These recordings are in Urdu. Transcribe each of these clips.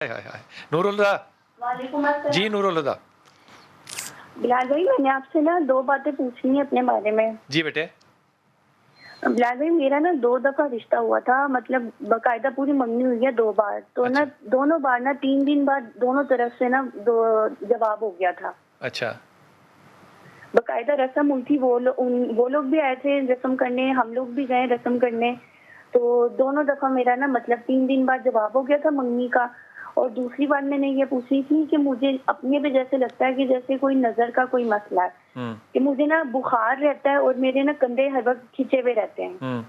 ہائے ہائے ہائے نور اللہ وعلیکم السلام جی نور اللہ بلال بھائی، میں نے آپ سے نا 2 باتیں پوچھنی ہیں اپنے بارے میں۔ جی بیٹے بلال بھائی، میرا نا 2 دفعہ رشتہ ہوا تھا، مطلب باقاعدہ پوری منگنی ہوئی ہے 2 بار، تو نا اچھا دونوں بار نا 3 دن بعد دونوں طرف سے نا جواب ہو گیا تھا۔ اچھا باقاعدہ رسم ہوئی تھی، وہ لوگ بھی آئے تھے رسم کرنے، ہم لوگ بھی گئے رسم کرنے، تو دونوں دفعہ میرا نا مطلب 3 دن بعد جواب ہو گیا تھا منگنی کا۔ اور دوسری بات میں نے یہ پوچھی تھی کہ مجھے اپنے پہ جیسے لگتا ہے کہ جیسے کوئی نظر کا کوئی مسئلہ ہے، ہوں کہ مجھے نا بخار رہتا ہے اور میرے نا کندھے ہر وقت کھچے ہوئے رہتے ہیں۔ ہوں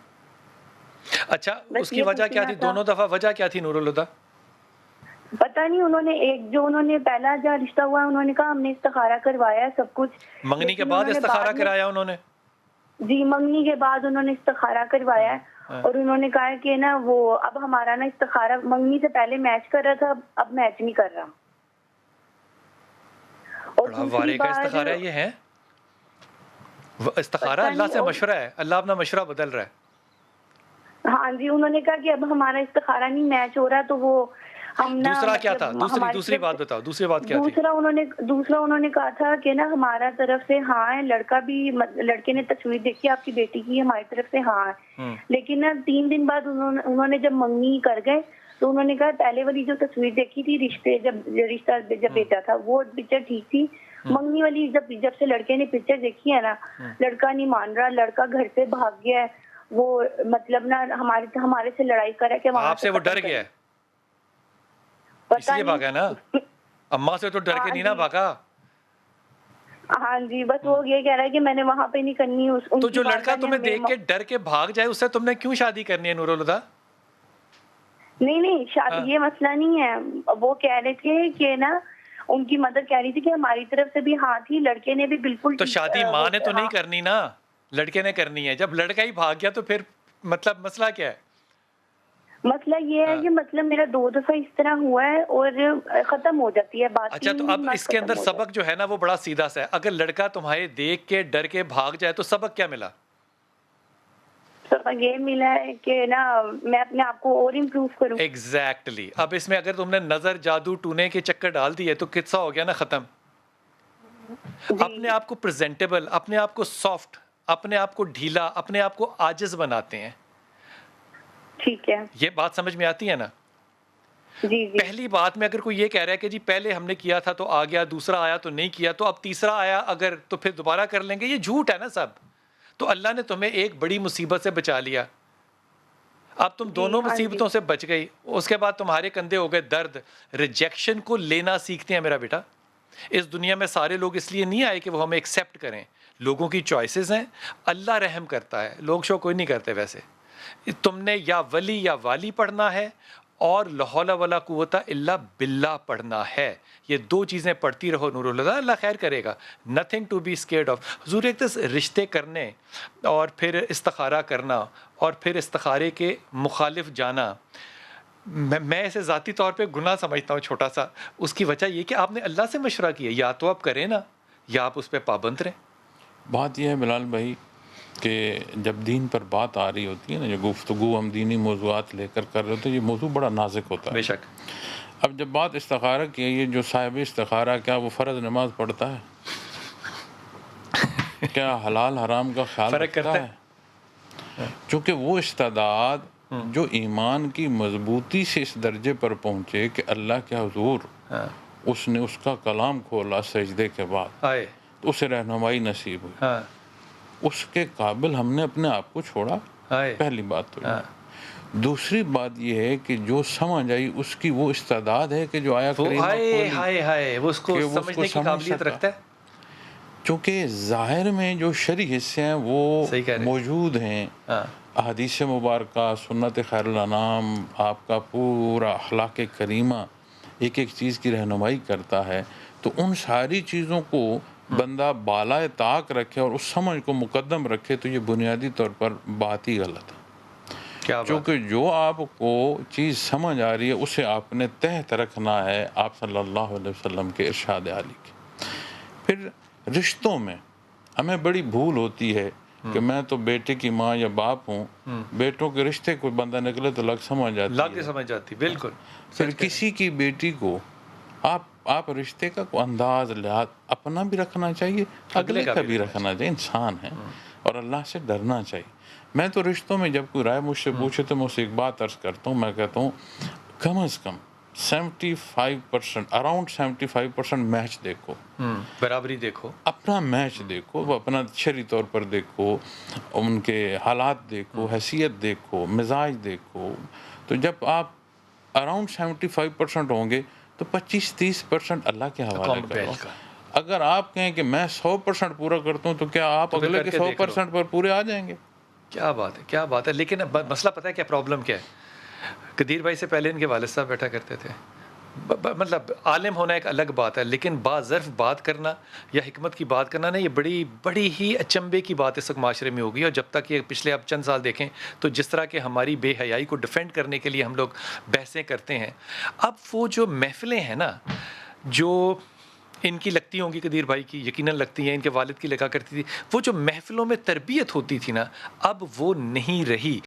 اچھا اس بس کی یہ وجہ کیا پوچھنا تھی تھا، دونوں دفعہ وجہ کیا تھی نور اللہ پتہ نہیں انہوں نے پہلا جو رشتہ ہوا انہوں نے کہا ہم نے استخارہ کروایا ہے سب کچھ، منگنی کے لیکن بعد انہوں نے استخارہ بعد میں کرایا انہوں نے جی منگنی کے بعد انہوں نے استخارہ کروایا ہے، ہاں، اور انہوں نے کہا کہ نا وہ اب ہمارا نا استخارہ منگنی سے پہلے میچ کر رہا تھا، اب میچ نہیں کر رہا۔ اور بڑا دوسری وارے کا بار استخارہ یہ ہے استخارہ پتہ اللہ نہیں، سے اور مشورہ ہے اللہ اپنا مشورہ بدل رہا ہے ہاں جی انہوں نے کہا کہ اب ہمارا استخارہ نہیں میچ ہو رہا، تو وہ ہم نا دوسرا کیا مطلب تھا ہماری دوسری طرف بات سے بتاؤ دوسری بات کیا تھی دوسرا انہوں نے کہا تھا کہ نا ہمارا طرف سے ہاں ہے، لڑکا بھی لڑکے نے تصویر دیکھی آپ کی بیٹی کی، ہماری طرف سے ہاں ہے، ہوں لیکن نا 3 دن بعد انہوں نے جب منگنی کر گئے تو انہوں نے کہا پہلے والی جو تصویر دیکھی تھی رشتہ جب ہوں بیٹا تھا وہ پکچر ٹھیک تھی، ہوں منگنی والی جب سے لڑکے نے پکچر دیکھی ہے نا، ہوں لڑکا نہیں مان رہا، لڑکا گھر سے بھاگ گیا ہے، وہ مطلب نا ہمارے سے لڑائی کر رہا ہے کہ وہاں آپ سے سے وہ ختم ڈر گیا کریں۔ ہے اسی پتہ لیے بھاگا نا نہیں اماں سے تو ڈر کے ہاں نہیں نا جی بھاگا ہاں جی، بس وہ یہ کہہ رہا ہے کہ میں نے وہاں پہ نہیں کرنی، ان تو کی جو لڑکا والدہ نے تمہیں ہمیں دیکھ کے ڈر کے بھاگ جائے اس سے تم نے کیوں شادی کرنی ہے نور اللہ نہیں ہاں یہ مسئلہ نہیں ہے، وہ کہہ رہے تھے کہ نا ان کی مدر کہہ رہی تھی کہ ہماری طرف سے بھی ہاں تھی، لڑکے نے بھی بالکل تو شادی ماں نے تو نہیں ہاں، کرنی نا لڑکے نے کرنی ہے جب لڑکا ہی بھاگ گیا تو پھر مطلب مسئلہ کیا ہے مسئلہ یہ ہے ہاں کہ مطلب میرا 2 دفعہ اس طرح ہوا ہے اور ختم ہو جاتی ہے بات، اچھا تو 3 اب دن بعد اس کے اندر ختم ہو سبق جاتی جو ہے نا وہ بڑا سیدھا سا ہے اگر لڑکا تمہارے دیکھ کے ڈر کے بھاگ جائے تو سبق کیا ملا ہے۔ تو یہ ملا ہے کہ نا میں اپنے آپ کو اور امپروو کروں۔ ایگزیکٹلی اب اس میں اگر تم نے نظر جادو ٹونے کے چکر ڈال دیے تو قصہ ہو گیا نا ختم جی اپنے آپ کو پریزنٹیبل اپنے آپ کو سافٹ اپنے آپ کو ڈھیلا اپنے آپ کو عاجز بناتے ہیں ٹھیک ہے، یہ بات سمجھ میں آتی ہے نا جی جی پہلی بات میں اگر کوئی یہ کہہ رہا ہے کہ جی پہلے ہم نے کیا تھا تو آ گیا دوسرا آیا تو نہیں کیا تو اب تیسرا آیا اگر تو پھر دوبارہ کر لیں گے یہ جھوٹ ہے نا سب تو اللہ نے تمہیں ایک بڑی مصیبت سے بچا لیا اب تم جی دونوں ہاں جی مصیبتوں سے بچ گئی اس کے بعد تمہارے کندھے ہو گئے درد ریجیکشن کو لینا سیکھتے ہیں میرا بیٹا اس دنیا میں سارے لوگ اس لیے نہیں آئے کہ وہ ہمیں ایکسیپٹ کریں لوگوں کی چوائسیز ہیں اللہ رحم کرتا ہے لوگ شو کوئی نہیں کرتے ویسے تم نے یا ولی یا والی پڑھنا ہے اور لا حول ولا قوت الا باللہ پڑھنا ہے یہ 2 چیزیں پڑھتی رہو نور اللہ اللہ خیر کرے گا nothing to be scared of حضور ایک تو رشتے کرنے اور پھر استخارہ کرنا اور پھر استخارے کے مخالف جانا میں اسے ذاتی طور پہ گناہ سمجھتا ہوں چھوٹا سا اس کی وجہ یہ کہ آپ نے اللہ سے مشورہ کیا یا تو آپ کریں نا یا آپ اس پہ پابند رہیں بات یہ ہے بلال بھائی کہ جب دین پر بات آ رہی ہوتی ہے نا جو گفتگو ہم دینی موضوعات لے کر رہے ہوتے ہیں یہ موضوع بڑا نازک ہوتا بے ہے شک اب جب بات استخارہ کی ہے یہ جو صاحب استخارہ کیا وہ فرض نماز پڑھتا ہے کیا حلال حرام کا خیال فرق رکھتا کرتا ہے ہے چونکہ وہ استعداد جو ایمان کی مضبوطی سے اس درجے پر پہنچے کہ اللہ کے حضور ہاں اس نے اس کا کلام کھولا سجدے کے بعد آئے تو اسے رہنمائی نصیب ہوئی ہاں اس کے قابل ہم نے اپنے آپ کو چھوڑا آئے پہلی بات تو ہاں یہ دوسری بات یہ ہے کہ جو سمجھ آئی اس کی وہ استعداد ہے کہ جو آیا وہ کریمہ ہائے کھولی ہائے ہائے وہ اس کو کہ وہ اس کو سمجھنے کی سمجھ قابلیت سکا رکھتا ہے چونکہ ظاہر میں جو شرعی حصے ہیں وہ صحیح کہہ رہے موجود ہیں ہاں احادیث مبارکہ سنت خیر الانام آپ کا پورا اخلاق کریمہ ایک ایک چیز کی رہنمائی کرتا ہے تو ان ساری چیزوں کو بندہ بالائے طاق رکھے اور اس سمجھ کو مقدم رکھے تو یہ بنیادی طور پر بات ہی غلط ہے کیا بات ہے چونکہ جو آپ کو چیز سمجھ آ رہی ہے اسے آپ نے تحت رکھنا ہے آپ صلی اللہ علیہ وسلم کے ارشاد عالی کی پھر رشتوں میں ہمیں بڑی بھول ہوتی ہے کہ میں تو بیٹے کی ماں یا باپ ہوں. بیٹوں کے رشتے کوئی بندہ نکلے تو لگ سمجھ جاتی لگ ہے. سمجھ جاتی بالکل. پھر کسی کی بیٹی کو آپ رشتے کا کوئی انداز لحاظ اپنا بھی رکھنا چاہیے, اگلے کا بھی رکھنا چاہیے. انسان ہے اور اللہ سے ڈرنا چاہیے. میں تو رشتوں میں جب کوئی رائے مجھ سے پوچھے تو میں اسے ایک بات عرض کرتا ہوں. میں کہتا ہوں کم از کم 75% اراؤنڈ 75% میچ دیکھو, برابری دیکھو, اپنا میچ دیکھو, وہ اپنا شرعی طور پر دیکھو, ان کے حالات دیکھو, حیثیت دیکھو, مزاج دیکھو. تو جب آپ اراؤنڈ 75% ہوں گے تو 25-30% اللہ کے حوالے کرو. اگر آپ کہیں کہ میں 100% پورا کرتا ہوں تو کیا آپ اگلے کے 100% پر پورے آ جائیں گے؟ کیا بات ہے, کیا بات ہے. لیکن مسئلہ پتہ ہے کیا پرابلم کیا ہے؟ قدیر بھائی سے پہلے ان کے والد صاحب بیٹھا کرتے تھے. مطلب عالم ہونا ایک الگ بات ہے, لیکن باظرف بات کرنا یا حکمت کی بات کرنا نا, یہ بڑی بڑی ہی اچنبے کی بات اس وقت معاشرے میں ہوگی. اور جب تک یہ پچھلے اب چند سال دیکھیں تو جس طرح کہ ہماری بے حیائی کو ڈیفینڈ کرنے کے لیے ہم لوگ بحثیں کرتے ہیں, اب وہ جو محفلیں ہیں نا جو ان کی لگتی ہوں گی, قدیر بھائی کی یقیناً لگتی ہیں, ان کے والد کی لگا کرتی تھی, وہ جو محفلوں میں تربیت ہوتی تھی نا اب وہ نہیں رہی.